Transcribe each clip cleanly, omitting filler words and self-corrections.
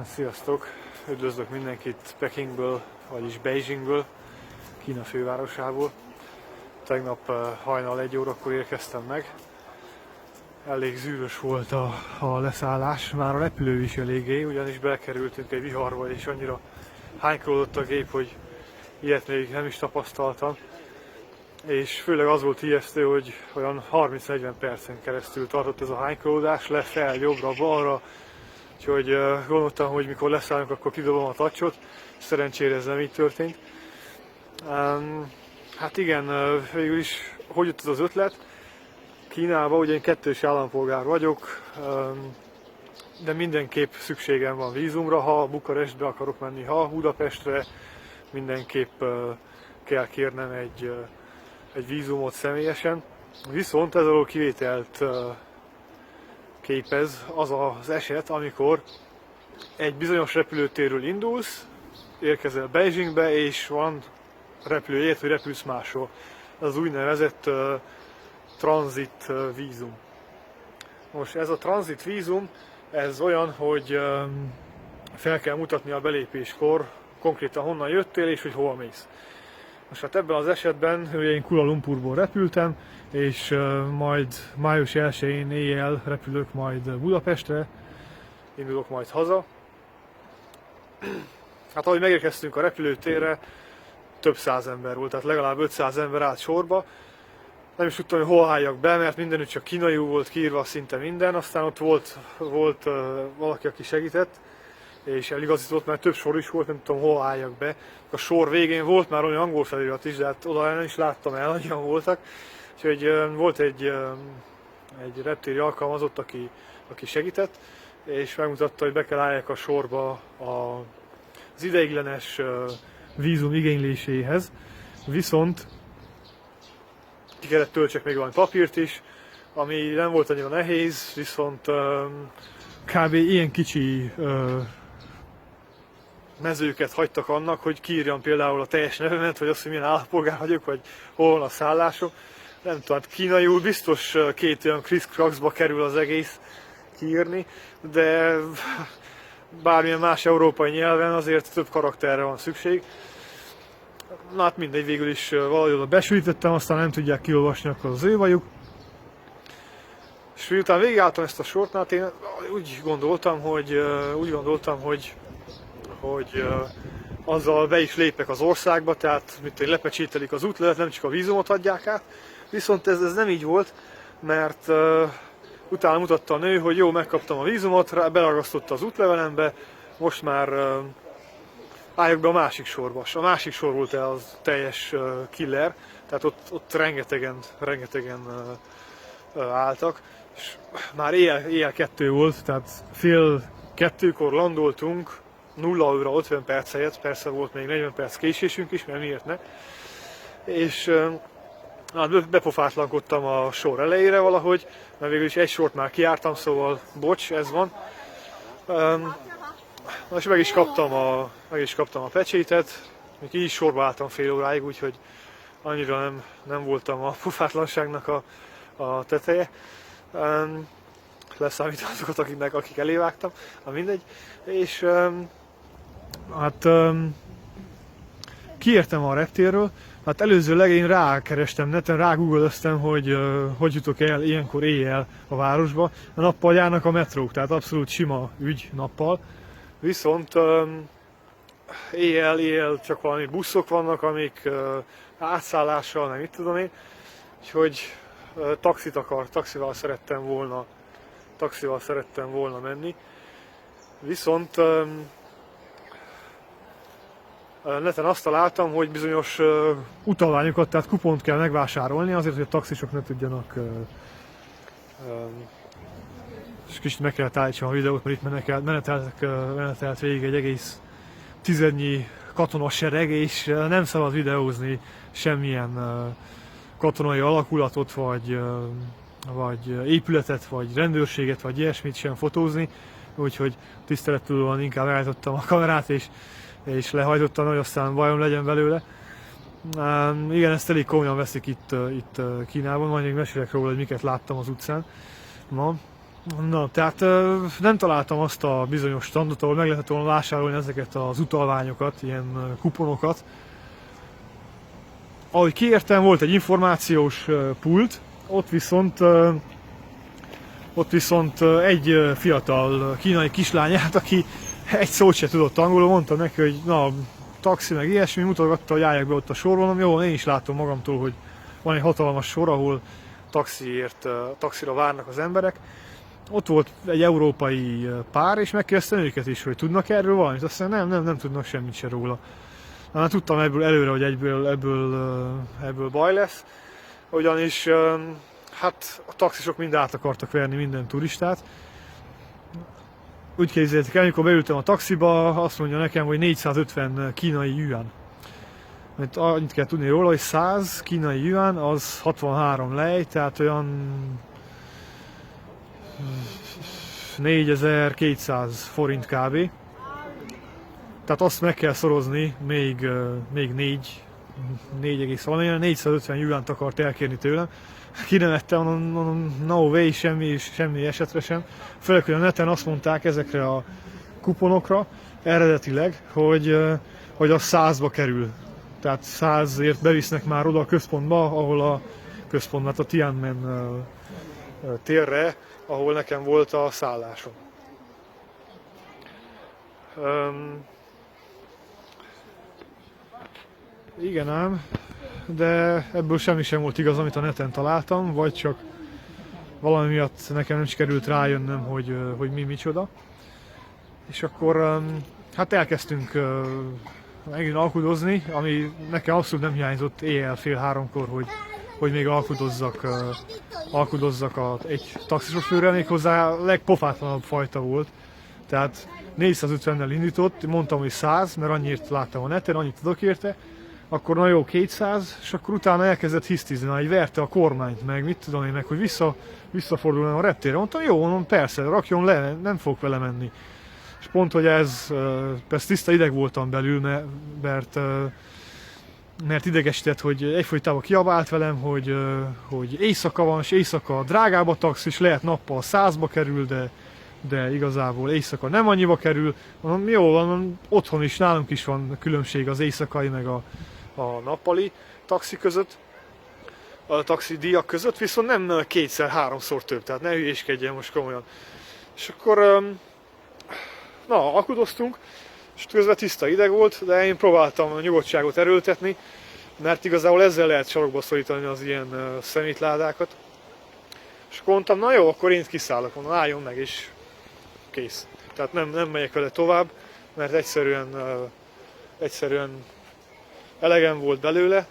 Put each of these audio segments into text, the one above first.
Sziasztok! Üdvözlök mindenkit Pekingből, vagyis Beijingből, Kína fővárosából. Tegnap hajnal 1 órakor érkeztem meg. Elég zűrös volt a leszállás, már a repülő is eléggé, ugyanis bekerültünk egy viharba, és annyira hánykolódott a gép, hogy ilyet még nem is tapasztaltam. És főleg az volt ijesztő, hogy olyan 30-40 percen keresztül tartott ez a hánykolódás, le-fel, jobbra-balra. Úgyhogy gondoltam, hogy mikor leszállunk, akkor kidobom a tacsot. Szerencsére ez nem így történt. Hát igen, végül is hogy jött ez az ötlet? Kínába, ugye én kettős állampolgár vagyok, de mindenképp szükségem van vízumra, ha Bukarestbe akarok menni, ha Budapestre, mindenképp kell kérnem egy vízumot személyesen. Viszont ez alól kivételt képez az az eset, amikor egy bizonyos repülőtérről indulsz, érkezel Beijingbe, és van repülőjét, hogy repülsz máshol. Ez az úgynevezett tranzit vízum. Most ez a tranzit vízum, ez olyan, hogy fel kell mutatni a belépéskor konkrétan honnan jöttél és hogy hova mész. Most hát ebben az esetben én Kuala Lumpurból repültem, és majd május 1-én éjjel repülök majd Budapestre, indulok majd haza. Hát ahogy megérkeztünk a repülőtérre, több száz ember volt, tehát legalább 500 ember állt sorba. Nem is tudtam, hogy hol álljak be, mert mindenütt csak kínaiul volt kiírva szinte minden, aztán ott volt valaki, aki segített, és eligazított, mert több sor is volt, nem tudom, hol álljak be. A sor végén volt már olyan angol felirat is, de hát oda nem is láttam el, annyian voltak. Úgyhogy volt egy reptéri alkalmazott, aki segített, és megmutatta, hogy be kell álljak a sorba az ideiglenes vízum igényléséhez. Viszont ki kellett töltsek még valami papírt is, ami nem volt annyira nehéz, viszont kb. Ilyen kicsi mezőket hagytak annak, hogy kiírjam például a teljes nevemet, vagy azt, hogy milyen állampolgár vagyok, vagy hol van a szállásom. Nem tudom, hát kínaiul biztos két olyan krisz-krakszba kerül az egész kiírni, de bármilyen más európai nyelven azért több karakterre van szükség. Na hát mindegy, végül is valahogy oda besűrítettem, aztán nem tudják kiolvasni, akkor az ő bajuk. És miután végigálltam ezt a sort, hát én úgy gondoltam, hogy azzal be is lépek az országba, tehát lepecsételik az útlevelet, nem csak a vízumot adják át. Viszont ez nem így volt, mert utána mutatta a nő, hogy jó, megkaptam a vízumot, beragasztotta az útlevelembe, most már álljak be a másik sorba. A másik sor volt az teljes killer, tehát ott rengetegen álltak, és már éjjel 2 volt, tehát fél 2-kor landoltunk, 0 óra 50 perc helyett, persze volt még 40 perc késésünk is, mert miért ne. És hát bepofátlankodtam a sor elejére valahogy, mert végül is egy sort már kijártam, szóval bocs, ez van. És meg is kaptam a pecsétet, még így is sorba álltam fél óráig, úgyhogy annyira nem voltam a pofátlanságnak a teteje. Leszámítva azokat, akik elévágtam, mindegy. És hát kiértem a reptérről, hát előzőleg én rákerestem neten, rágoogoloztam, hogy jutok el ilyenkor éjjel a városba. A nappal járnak a metrók, tehát abszolút sima ügy nappal. Viszont éjjel csak valami buszok vannak, amik átszállással, nem mit tudom én. Úgyhogy taxival szerettem volna menni. Viszont neten azt találtam, hogy bizonyos utalványokat, tehát kupont kell megvásárolni azért, hogy a taxisok ne tudjanak. És kicsit meg kellett állítsam a videót, mert itt menetelt végig egy egész tizednyi katonasereg, és nem szabad videózni semmilyen katonai alakulatot, vagy épületet, vagy rendőrséget, vagy ilyesmit sem fotózni. Úgyhogy tisztelettudóan inkább elhajtottam a kamerát, és lehajtottam, hogy aztán bajom legyen belőle. Igen, ezt elég komolyan veszik itt Kínában, majd még mesélek róla, hogy miket láttam az utcán ma. Na, tehát nem találtam azt a bizonyos standot, ahol meg lehetett volna vásárolni ezeket az utalványokat, ilyen kuponokat. Ahogy kiértem, volt egy információs pult, ott viszont egy fiatal kínai kislányát, aki egy szót se tudott angolul, mondta neki, hogy na, taxi meg ilyesmi, mutogatta, hogy álljak be ott a sorban, mondom, jó, én is látom magamtól, hogy van egy hatalmas sor, ahol taxira várnak az emberek. Ott volt egy európai pár, és megkérdeztem őket is, hogy tudnak erről valamit. Azt mondja, nem tudnak semmit se róla. Hát tudtam előre, hogy ebből baj lesz, ugyanis hát a taxisok mind át akartak verni minden turistát. Úgy képzeljétek el, amikor beültem a taxiba, azt mondja nekem, hogy 450 kínai yuan. Mert annyit kell tudni róla, hogy 100 kínai yuan az 63 lej, tehát olyan 4200 forint kb. Tehát azt meg kell szorozni még 450 yuant akart elkérni tőlem. Kinevettem, mondom, no way, semmi esetre sem. Főleg, hogy a neten azt mondták ezekre a kuponokra eredetileg, hogy az 100-ba kerül. Tehát 100-ért bevisznek már oda a központba, ahol a központban, a Tiananmen térre, ahol nekem volt a szállásom. Igen ám, de ebből semmi sem volt igaz, amit a neten találtam, vagy csak valami miatt nekem nem sikerült rájönnöm, hogy micsoda. És akkor hát elkezdtünk megint alkudozni, ami nekem abszolút nem hiányzott éjjel 2:30-kor, hogy még alkudozzak egy taxisofőrrel, méghozzá a legpofátlanabb fajta volt. Tehát 450-nel indított, mondtam, hogy 100, mert annyit láttam a neten, annyit tudok érte, akkor na jó, 200, és akkor utána elkezdett hisztizni, hogy verte a kormányt meg, mit tudom én meg, hogy visszafordulna a reptérre. Mondtam, jó, mondom, persze, rakjon le, nem fogok vele menni. És pont, hogy persze tiszta ideg voltam belül, mert idegesített, hogy egyfolytában kiabált velem, hogy éjszaka van, és éjszaka drágább a taxi, és lehet nappal 100-ba kerül, de igazából éjszaka nem annyiba kerül. Mondom, jó van, otthon is, nálunk is van különbség az éjszakai meg a nappali taxi között, a taxi díjak között, viszont nem 2-3-szor több, tehát ne hülyéskedjen most komolyan. És akkor, na, alkudoztunk, és közben tiszta ideg volt, de én próbáltam a nyugodtságot erőltetni, mert igazából ezzel lehet sarokba szorítani az ilyen szemétládákat. És akkor mondtam, na jó, akkor én itt kiszállok, mondom, álljon meg, és kész. Tehát nem megyek vele tovább, mert egyszerűen elegem volt belőle.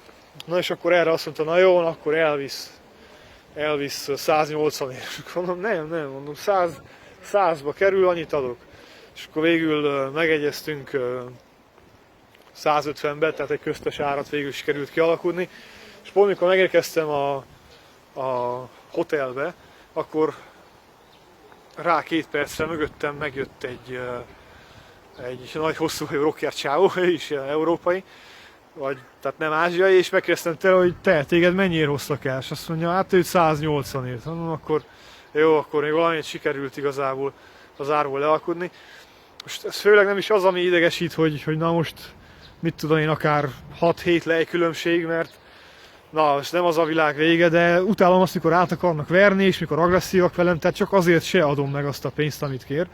Na és akkor erre azt mondta, na jó, akkor elvisz 180-ért. Mondom, nem, mondom, 100-ba kerül, annyit adok. És akkor végül megegyeztünk 150-be, tehát egy köztes árat végül is került kialakulni. És pont amikor megérkeztem a hotelbe, akkor rá 2 percre mögöttem megjött egy nagy hosszú hajú rocker csávó, ő is európai, tehát nem ázsiai, és megkérdeztem tőle, hogy téged mennyiért hoztak el? És azt mondja, hát őt 180-ért. Mondom, akkor jó, akkor még valamit sikerült igazából az árból lealkudni. Most ez főleg nem is az, ami idegesít, hogy na most mit tudom én, akár 6-7 lej különbség, mert na, és nem az a világ vége, de utálom azt, mikor át akarnak verni, és mikor agresszívak velem, tehát csak azért se adom meg azt a pénzt, amit kér,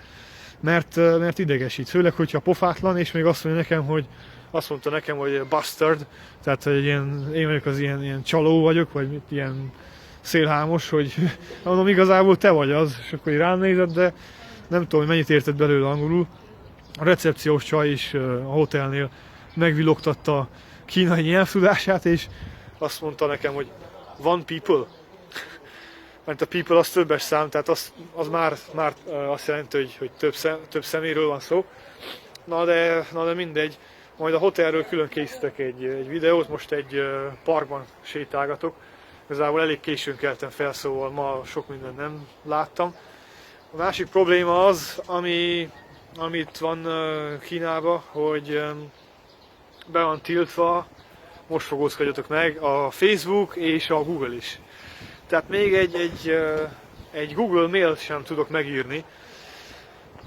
mert idegesít. Főleg, hogyha pofátlan, és még azt mondta nekem, hogy bastard, tehát hogy én vagyok az ilyen csaló vagyok, vagy ilyen szélhámos, hogy mondom, igazából te vagy az, és akkor így rám nézett, de nem tudom, hogy mennyit értett belőle angolul. A recepciós csaj is a hotelnél megvillogtatta kínai nyelvtudását, és azt mondta nekem, hogy one people. Mert a people az többes szám, tehát az már azt jelenti, hogy több szeméről van szó. Na de mindegy. Majd a hotelről külön készítek egy videót, most egy parkban sétálgatok. Igazából elég későn keltem fel, szóval ma sok mindent nem láttam. A másik probléma az, amit van Kínában, hogy be van tiltva, most fogózkodjatok meg, a Facebook és a Google is. Tehát még egy egy Google mailt sem tudok megírni,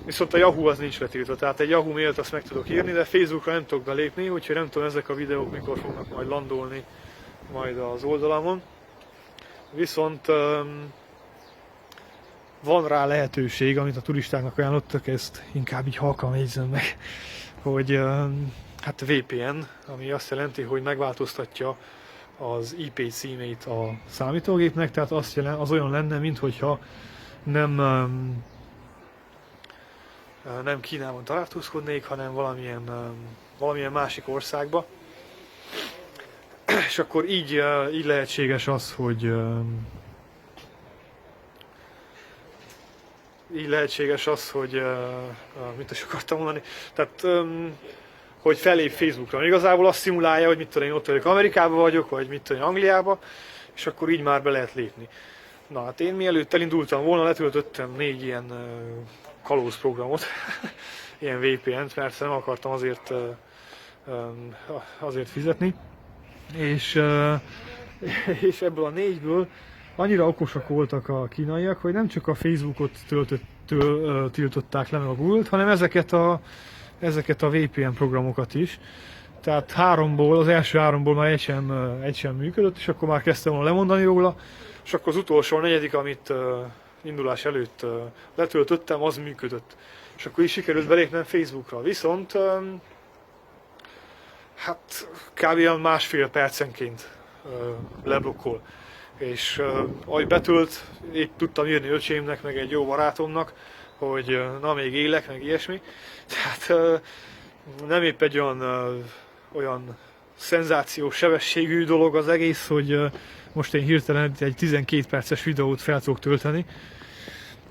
viszont a Yahoo az nincs betiltva, tehát egy Yahoo mailt azt meg tudok írni, de Facebookra nem tudok belépni, úgyhogy nem tudom ezek a videók mikor fognak majd landolni majd az oldalamon. Viszont van rá lehetőség, amit a turistáknak ajánlottak, ezt inkább így halkan jegyzem meg, hogy hát VPN, ami azt jelenti, hogy megváltoztatja az IP címét a számítógépnek, tehát az olyan lenne, minthogyha nem Kínában tartózkodnék, hanem valamilyen másik országba. És akkor így lehetséges az, hogy mit is akartam mondani, tehát hogy felép Facebookra. Igazából azt szimulálja, hogy mit tudom én, ott vagyok Amerikában vagyok, vagy mit tudom én, Angliában, és akkor így már be lehet lépni. Na hát én mielőtt elindultam volna, letöltöttem 4 ilyen kalózprogramot, ilyen VPN-t, persze nem akartam azért fizetni. És ebből a 4-ből annyira okosak voltak a kínaiak, hogy nem csak a Facebookot tiltották le meg a Google-t, hanem ezeket a VPN programokat is. Tehát az első 3-ból már egy sem működött, és akkor már kezdtem volna lemondani róla, és akkor az utolsó, a 4., amit indulás előtt letöltöttem, az működött. És akkor is sikerült belépnem Facebookra. Viszont hát kb. 1,5 percenként leblokkol. És ahogy betölt, épp tudtam írni öcsémnek, meg egy jó barátomnak, hogy na még élek, meg ilyesmi. Tehát nem épp egy olyan szenzációs sebességű dolog az egész, hogy most én hirtelen egy 12 perces videót fel tudok tölteni,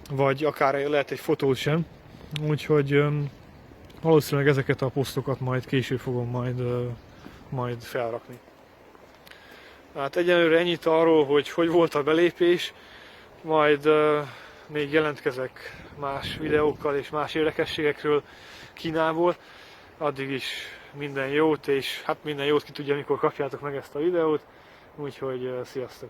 vagy akár lehet egy fotót sem. Úgyhogy valószínűleg ezeket a posztokat majd később fogom majd felrakni. Hát egyelőre ennyit arról, hogy volt a belépés, majd még jelentkezek más videókkal és más érdekességekről Kínából. Addig is minden jót, és hát minden jót ki tudja, mikor kapjátok meg ezt a videót. Úgyhogy sziasztok!